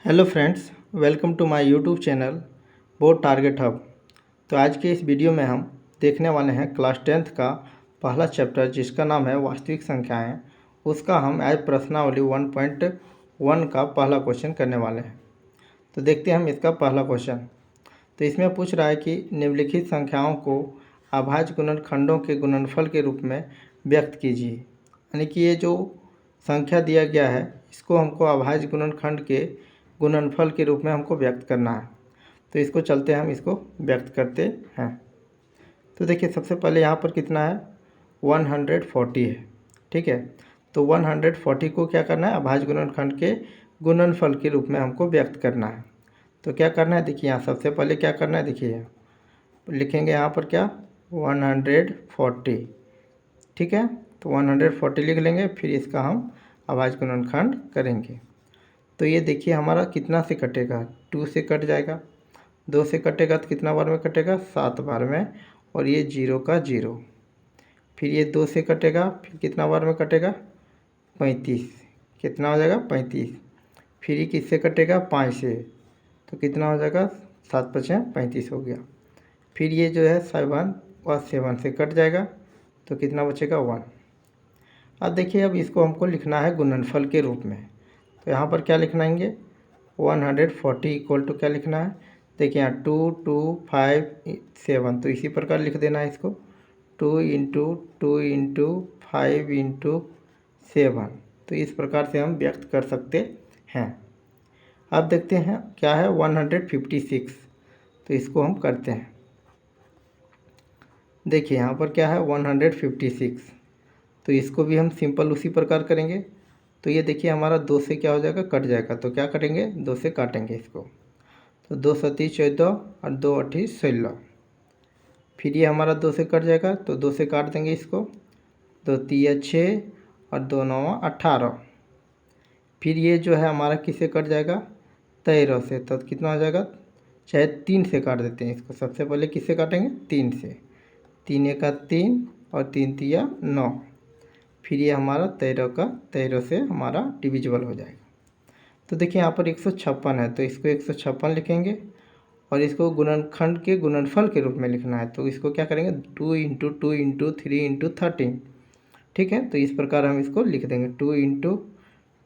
Hello friends, welcome to my YouTube channel board target hub. तो आज के इस वीडियो में हम देखने वाले हैं क्लास 10th का पहला चैप्टर जिसका नाम है वास्तविक संख्याएं। उसका हम आज प्रश्नावली 1.1 का पहला क्वेश्चन करने वाले हैं। तो देखते हैं हम इसका पहला क्वेश्चन। तो इसमें पूछ रहा है कि निम्नलिखित संख्याओं को अभाज्य गुणनखंडों के गुणनफल के रूप में व्यक्त कीजिए। यानी कि ये जो संख्या दिया गया है इसको हमको अभाज्य गुणनखंड के गुणनफल के रूप में हमको व्यक्त करना है। तो इसको चलते हैं, हम इसको व्यक्त करते हैं। तो देखिए सबसे पहले यहाँ पर कितना है 140 है, ठीक है। तो 140 को क्या करना है अभाज्य गुणनखंड के गुणनफल के रूप में हमको व्यक्त करना है। तो क्या करना है देखिए यहाँ सबसे पहले क्या करना है, देखिए लिखेंगे यहाँ पर क्या 140, ठीक है। तो 140 लिख लेंगे, फिर इसका हम अभाज्य गुणनखंड करेंगे। तो ये देखिए हमारा कितना से कटेगा 2 से कट जाएगा, 2 से कटेगा तो कितना बार में कटेगा 7 बार में, और ये 0 का 0। फिर ये 2 से कटेगा, फिर कितना बार में कटेगा 35, कितना हो जाएगा 35। फिर ये किससे कटेगा 5 से, तो कितना हो जाएगा 7 5 35 हो गया। फिर ये जो है 7 और 7 से कट जाएगा, तो कितना बचेगा 1। अब देखिए अब इसको हमको लिखना है गुणनफल के रूप में। तो यहाँ पर क्या लिखना है 140 इक्वल टू क्या लिखना है, देखिए यहाँ 2 2 5 7, तो इसी प्रकार लिख देना है इसको 2 इंटू 2 इंटू 5 इंटू 7। तो इस प्रकार से हम व्यक्त कर सकते हैं। अब देखते हैं क्या है 156। तो इसको हम करते हैं, देखिए यहाँ पर क्या है 156। तो इसको भी हम सिंपल उसी प्रकार करेंगे। तो ये देखिए हमारा 2 से क्या हो जाएगा कट जाएगा, तो क्या करेंगे 2 से काटेंगे इसको। तो 2 सती 14 और 2 अठी 16। फिर ये हमारा 2 से कट जाएगा, तो 2 से काट देंगे इसको, 2 तिया 6 और 2 नवा 18। फिर ये जो है हमारा किससे कट जाएगा 13 से, तो कितना हो जाएगा, चाहे 3 से काट देते हैं इसको। सबसे पहले किससे काटेंगे 3 से, 3 एका 3 और 3 तिया 9। फिर ये हमारा 13 का 13 से हमारा डिविजिबल हो जाएगा। तो देखिए यहाँ पर 156 है, तो इसको 156 लिखेंगे और इसको गुणनखंड के गुणनफल के रूप में लिखना है। तो इसको क्या करेंगे 2 इंटू 2 इंटू 3 इंटू 13, ठीक है। तो इस प्रकार हम इसको लिख देंगे 2 इंटू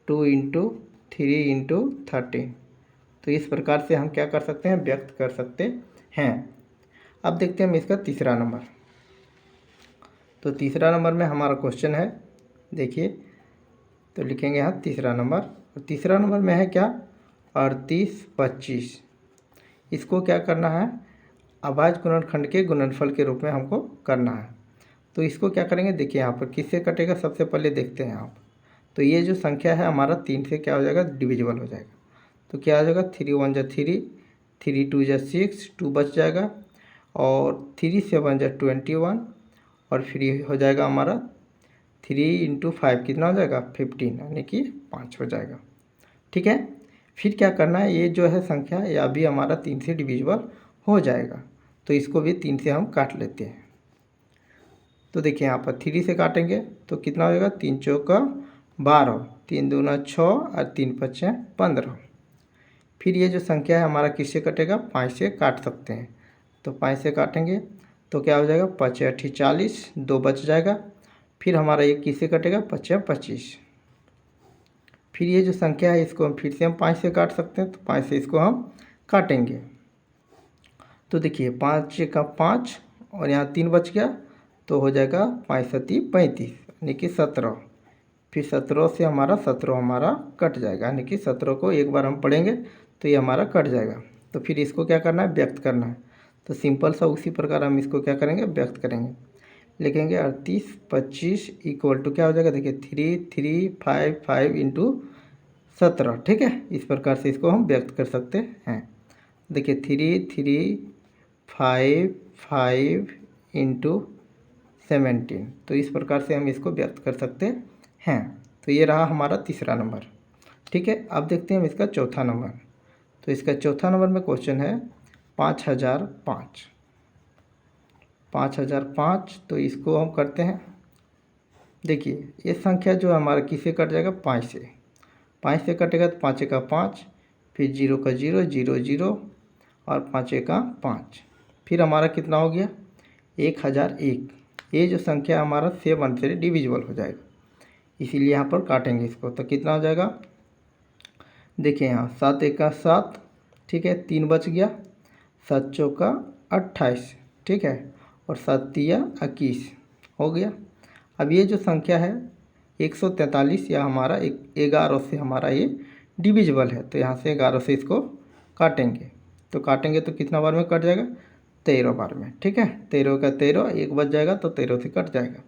2 इंटू 3 इंटू 13। तो इस प्रकार से हम क्या कर सकते हैं व्यक्त कर सकते हैं। अब देखते हैं हम इसका तीसरा नंबर। तो तीसरा नंबर में हमारा क्वेश्चन है, देखिए तो लिखेंगे यहाँ तीसरा नंबर। और तीसरा नंबर में है क्या 38 25। इसको क्या करना है अभाज्य गुणनखंड के गुणनफल के रूप में हमको करना है। तो इसको क्या करेंगे देखिए यहाँ पर किससे कटेगा सबसे पहले देखते हैं आप। तो ये जो संख्या है हमारा 3 से क्या हो जाएगा डिविजिबल हो जाएगा। तो क्या हो जाएगा 3 1 जा 3, 3 2 जा 6, 2 बच जाएगा, और 3 7 जा 21, और फिर हो जाएगा हमारा 3 इंटू 5 कितना हो जाएगा 15, यानी कि 5 हो जाएगा, ठीक है। फिर क्या करना है ये जो है संख्या ये अभी हमारा 3 से डिविजिबल हो जाएगा। तो इसको भी 3 से हम काट लेते हैं। तो देखिए यहाँ पर 3 से काटेंगे तो कितना हो जाएगा 3 चौका 12, 3 दूना 6 और 3 पचे 15। फिर ये जो संख्या है हमारा किससे कटेगा 5 से काट सकते हैं। तो 5 से काटेंगे तो क्या हो जाएगा 5 8 40, 2 बच जाएगा। फिर हमारा ये किससे कटेगा 5 25। फिर ये जो संख्या है इसको हम फिर से हम 5 से काट सकते हैं, तो 5 से इसको हम काटेंगे। तो देखिए 5 का 5 और यहाँ 3 बच गया, तो हो जाएगा 5 सती 35, यानी कि 17। फिर 17 से हमारा 17 हमारा कट जाएगा, यानी कि 17 को एक बार हम पढ़ेंगे तो ये हमारा कट जाएगा। तो फिर इसको क्या करना है व्यक्त करना है। तो सिंपल सा उसी प्रकार हम इसको क्या करेंगे व्यक्त करेंगे। लिखेंगे 38 25 इक्वल टू क्या हो जाएगा देखिए 3 3 5 5 इंटू 17, ठीक है। इस प्रकार से इसको हम व्यक्त कर सकते हैं। देखिए 3 3 5 5 इंटू 17, तो इस प्रकार से हम इसको व्यक्त कर सकते हैं। तो ये रहा हमारा तीसरा नंबर, ठीक है। अब देखते हैं हम इसका चौथा नंबर। तो इसका चौथा नंबर में क्वेश्चन है 5005। 5005, तो इसको हम करते हैं। देखिए ये संख्या जो हमारा किससे कट जाएगा 5 से, 5 से कटेगा तो 5 का 5, फिर 0 का 0, 0 0 और 5 का 5। फिर हमारा कितना हो गया 1001। ये जो संख्या हमारा 7 से डिविजिबल हो जाएगा, इसीलिए यहाँ पर काटेंगे इसको। तो कितना हो जाएगा, देखिए यहाँ 7 1 का 7, ठीक है, 3 बच गया, 7 चौका 28, ठीक है, और 7 तिया 21 हो गया। अब ये जो संख्या है 143, या हमारा 11 से हमारा ये डिविजिबल है, तो यहाँ से 11 से इसको काटेंगे। तो काटेंगे तो कितना बार में कट जाएगा, 13 बार में, ठीक है। 13 का 13, 1 बच जाएगा तो 13 से कट जाएगा।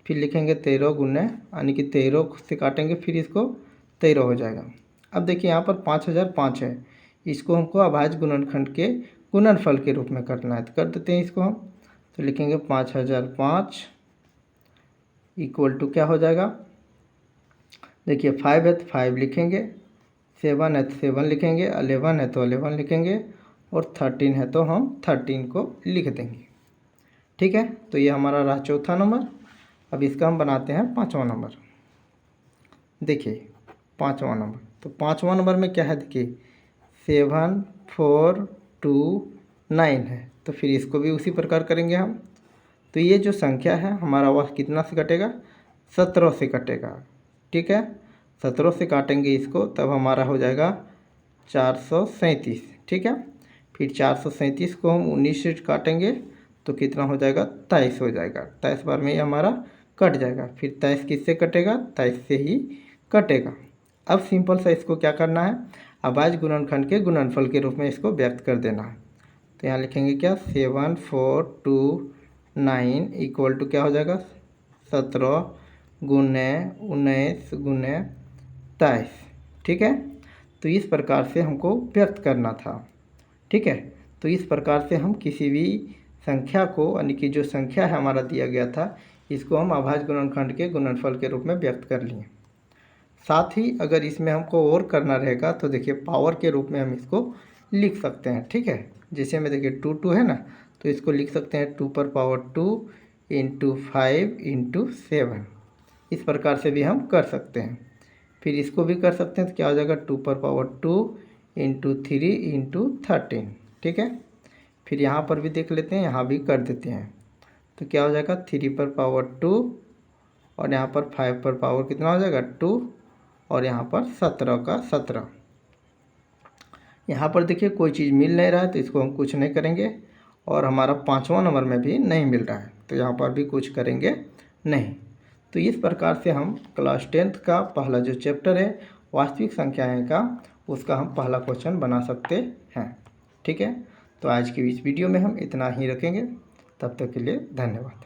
फिर लिखेंगे 13 गुने, यानी कि 13 से काटेंगे, फिर इसको 13 हो जाएगा। अब देखिए यहाँ पर 5005 है, इसको हमको अभाज्य गुणनखंड के गुणनफल के रूप में करना है, तो कर देते हैं इसको हम। तो लिखेंगे 5005 इक्वल टू क्या हो जाएगा, देखिए 5 है तो 5 लिखेंगे, 7 है तो 7 लिखेंगे, 11 है तो 11 लिखेंगे, और 13 है तो हम 13 को लिख देंगे, ठीक है। तो ये हमारा रहा चौथा नंबर। अब इसका हम बनाते हैं 5वां नंबर। देखिए 5वां नंबर, तो 5वां नंबर में क्या है, देखिए 7 4 2 9 है, तो फिर इसको भी उसी प्रकार करेंगे हम। तो ये जो संख्या है हमारा वह कितना से कटेगा, 17 से कटेगा, ठीक है। 17 से काटेंगे इसको, तब हमारा हो जाएगा 437, ठीक है। फिर 437 को हम 19 से काटेंगे तो कितना हो जाएगा, 23 हो जाएगा। 23 बार में ये हमारा कट जाएगा। फिर 23 किससे कटेगा, 23 से ही कटेगा। अब सिंपल सा इसको क्या करना है, अभाज्य गुणनखंड के गुणनफल के रूप में इसको व्यक्त कर देना है। तो यहाँ लिखेंगे क्या, 7 4 2 9 इक्वल टू क्या हो जाएगा, 17 गुने 19 गुने 23, ठीक है। तो इस प्रकार से हमको व्यक्त करना था, ठीक है। तो इस प्रकार से हम किसी भी संख्या को, यानी कि जो संख्या है हमारा दिया गया था, इसको हम अभाज्य गुणनखंड के गुणनफल के रूप में व्यक्त कर लिए। साथ ही अगर इसमें हमको और करना रहेगा तो देखिए पावर के रूप में हम इसको लिख सकते हैं, ठीक है। जैसे में देखिए 2 2 है ना, तो इसको लिख सकते हैं 2 पर पावर 2 इंटू 5 इंटू 7, इस प्रकार से भी हम कर सकते हैं। फिर इसको भी कर सकते हैं, तो क्या हो जाएगा 2 पर पावर 2 इंटू 3 इंटू 13, ठीक है। फिर यहाँ पर भी देख लेते हैं, यहाँ भी कर देते हैं, तो क्या हो जाएगा 3 पर पावर 2, और यहाँ पर 5 पर पावर कितना हो जाएगा 2, और यहाँ पर 17 का 17। यहाँ पर देखिए कोई चीज़ मिल नहीं रहा है, तो इसको हम कुछ नहीं करेंगे, और हमारा 5वां नंबर में भी नहीं मिल रहा है, तो यहाँ पर भी कुछ करेंगे नहीं। तो इस प्रकार से हम क्लास 10th का पहला जो चैप्टर है वास्तविक संख्याएं का, उसका हम पहला क्वेश्चन बना सकते हैं, ठीक है। तो आज की इस वीडियो में हम इतना ही रखेंगे, तब तक के लिए धन्यवाद।